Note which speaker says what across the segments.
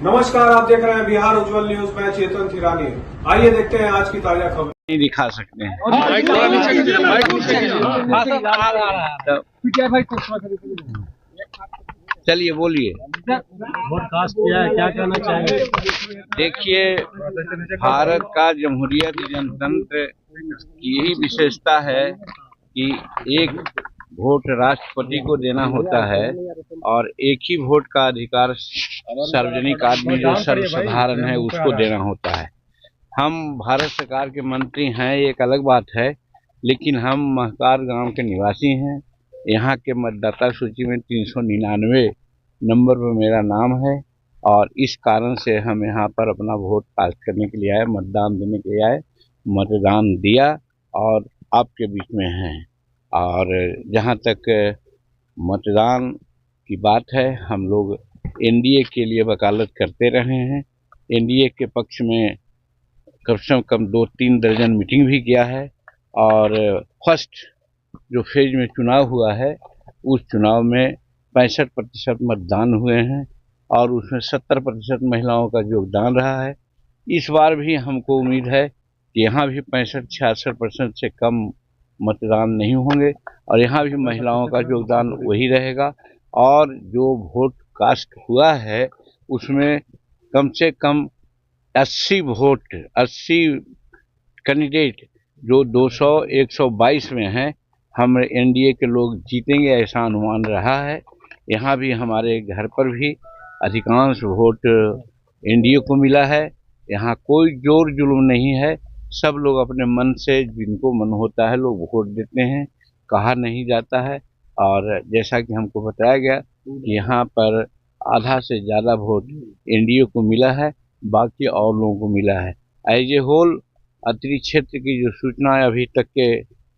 Speaker 1: नमस्कार, आप देख रहे हैं बिहार उज्जवल न्यूज। मैं चेतन थिरानी। आइए देखते हैं आज की ताजा खबर।
Speaker 2: नहीं दिखा सकते हैं। चलिए बोलिए।
Speaker 3: वोट कास्ट किया है, क्या कहना चाहेंगे?
Speaker 2: देखिए, भारत का जमहूरियत जनतंत्र की यही विशेषता है कि एक वोट राष्ट्रपति को देना होता है और एक ही वोट का अधिकार सार्वजनिक आदमी जो सर्वसाधारण है उसको देना होता है। हम भारत सरकार के मंत्री हैं, एक अलग बात है, लेकिन हम महकार गांव के निवासी हैं। यहाँ के मतदाता सूची में 399 नंबर पर मेरा नाम है और इस कारण से हम यहाँ पर अपना वोट कास्ट करने के लिए आए, मतदान देने के लिए आए। मतदान दिया और आपके बीच में हैं। और जहाँ तक मतदान की बात है, हम लोग एनडीए के लिए वकालत करते रहे हैं। एनडीए के पक्ष में कम से कम 2-3 दर्जन मीटिंग भी किया है और फर्स्ट जो फेज में चुनाव हुआ है उस चुनाव में 65% मतदान हुए हैं और उसमें 70% महिलाओं का योगदान रहा है। इस बार भी हमको उम्मीद है कि यहाँ भी 65-66% से कम मतदान नहीं होंगे और यहाँ भी महिलाओं का योगदान वही रहेगा। और जो वोट कास्ट हुआ है उसमें कम से कम 80 वोट, 80 कैंडिडेट जो 200-122 में हैं, हम एनडीए के लोग जीतेंगे ऐसा अनुमान रहा है। यहाँ भी हमारे घर पर भी अधिकांश वोट एनडीए को मिला है। यहाँ कोई जोर जुलूम नहीं है, सब लोग अपने मन से जिनको मन होता है लोग वोट देते हैं, कहा नहीं जाता है। और जैसा कि हमको बताया गया कि यहाँ पर आधा से ज़्यादा वोट एनडीए को मिला है, बाकी और लोगों को मिला है। एज ए होल अत्रि क्षेत्र की जो सूचना अभी तक के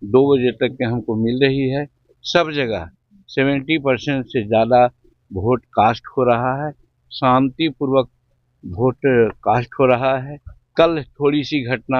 Speaker 2: 2 बजे तक के हमको मिल रही है, सब जगह 70% से ज़्यादा वोट कास्ट हो रहा है, शांतिपूर्वक वोट कास्ट हो रहा है। कल थोड़ी सी घटना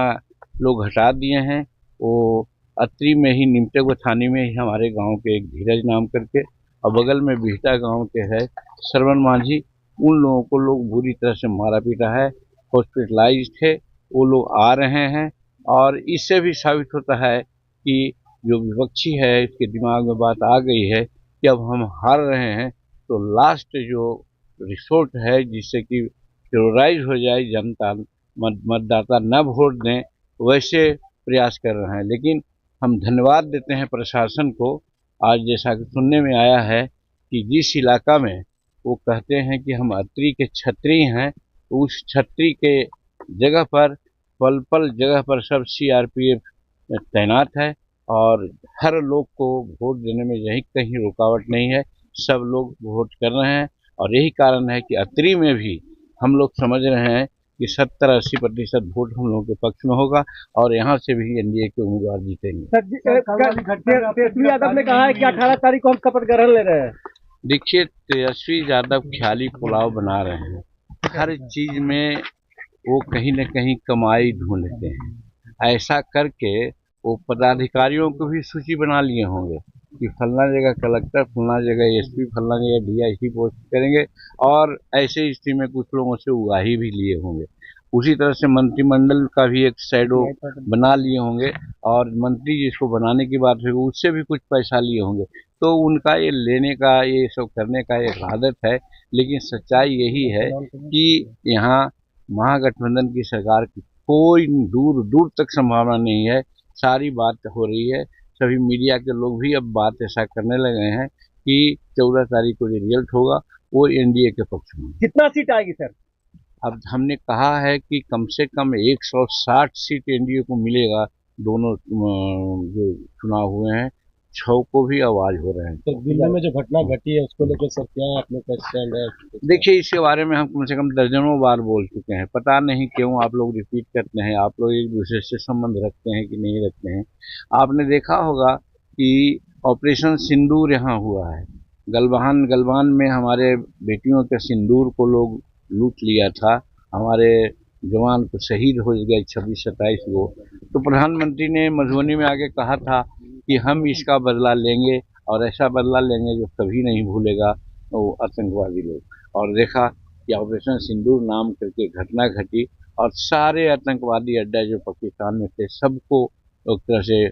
Speaker 2: लोग हटा दिए हैं, वो अत्रि में ही निमटेगो थाने में ही हमारे गांव के एक धीरज नाम करके और बगल में बिहटा गांव के है श्रवण मांझी, उन लोगों को लोग बुरी तरह से मारा पीटा है, हॉस्पिटलाइज थे, वो लोग आ रहे हैं। और इससे भी साबित होता है कि जो विपक्षी है इसके दिमाग में बात आ गई है कि अब हम हार रहे हैं तो लास्ट जो रिसोर्ट है जिससे कि टेरोराइज हो जाए जनता, मतदाता न वोट दें, वैसे प्रयास कर रहे हैं। लेकिन हम धन्यवाद देते हैं प्रशासन को। आज जैसा कि सुनने में आया है कि जिस इलाका में वो कहते हैं कि हम अत्रि के छत्री हैं, उस छत्री के जगह पर पल पल जगह पर सब सीआरपीएफ तैनात है और हर लोग को वोट देने में यही कहीं रुकावट नहीं है, सब लोग वोट कर रहे हैं। और यही कारण है कि अत्रि में भी हम लोग समझ रहे हैं कि 70-80% वोट हम लोगों के पक्ष में होगा और यहाँ से भी एनडीए के उम्मीदवार जीतेंगे।
Speaker 3: तेजस्वी यादव ने कहा है कि 18 तारीख को हम शपथ ग्रहण ले रहे हैं।
Speaker 2: देखिए, तेजस्वी यादव ख्याली पुलाव बना रहे हैं, हर चीज में वो कहीं न कहीं कमाई ढूंढते हैं। ऐसा करके वो पदाधिकारियों को भी सूची बना लिए होंगे कि फलना जगह कलेक्टर, फलना जगह एसपी, फलना जगह डीआईजी पोस्ट करेंगे और ऐसे स्थिति में कुछ लोगों से उगाही भी लिए होंगे। उसी तरह से मंत्रिमंडल का भी एक शैडो बना लिए होंगे और मंत्री जिसको बनाने की बात है उससे भी कुछ पैसा लिए होंगे। तो उनका ये लेने का, ये सब करने का एक आदत है। लेकिन सच्चाई यही है कि यहाँ महागठबंधन की सरकार की कोई दूर दूर तक संभावना नहीं है। सारी बात हो रही है, सभी मीडिया के लोग भी अब बात ऐसा करने लगे हैं कि 14 तारीख को जो रिजल्ट होगा वो एनडीए के पक्ष में।
Speaker 3: कितना सीट आएगी सर?
Speaker 2: अब हमने कहा है कि कम से कम 160 सीट एनडीए को मिलेगा। दोनों जो चुनाव हुए हैं 6 को भी आवाज हो रहे हैं।
Speaker 3: तो दिल्ली में जो घटना घटी है उसको लेकर सर क्या आप लोग का स्टैंड है?
Speaker 2: देखिए, इसके बारे में हम कम से कम दर्जनों बार बोल चुके हैं, पता नहीं क्यों आप लोग रिपीट करते हैं। आप लोग एक दूसरे से संबंध रखते हैं कि नहीं रखते हैं। आपने देखा होगा कि ऑपरेशन सिंदूर यहाँ हुआ है, गलवान में हमारे बेटियों के सिंदूर को लोग लूट लिया था, हमारे जवान को शहीद हो गए 26-27 को। तो प्रधानमंत्री ने मधुबनी में आके कहा था कि हम इसका बदला लेंगे और ऐसा बदला लेंगे जो कभी नहीं भूलेगा वो आतंकवादी लोग। और देखा कि ऑपरेशन सिंदूर नाम करके घटना घटी और सारे आतंकवादी अड्डा जो पाकिस्तान में थे सबको एक तरह से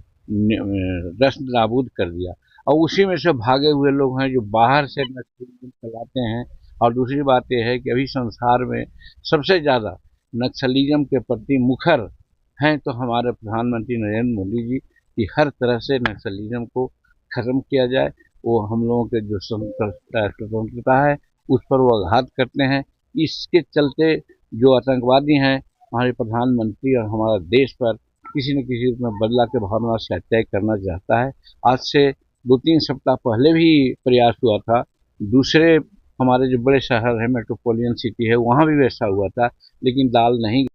Speaker 2: रस्त नाबूद कर दिया। और उसी में से भागे हुए लोग हैं जो बाहर से नक्सलिज्म चलाते हैं। और दूसरी बात यह है कि अभी संसार में सबसे ज़्यादा नक्सलिज्म के प्रति मुखर हैं तो हमारे प्रधानमंत्री नरेंद्र मोदी जी, कि हर तरह से नक्सलिज्म को खत्म किया जाए। वो हम लोगों के जो स्वतंत्रता है उस पर वो आघात करते हैं। इसके चलते जो आतंकवादी हैं हमारे प्रधानमंत्री और हमारा देश पर किसी न किसी रूप में बदला के भावना से अटैक करना चाहता है। आज से 2-3 सप्ताह पहले भी प्रयास हुआ था, दूसरे हमारे जो बड़े शहर है मेट्रोपॉलिटन सिटी है वहाँ भी वैसा हुआ था, लेकिन दाल नहीं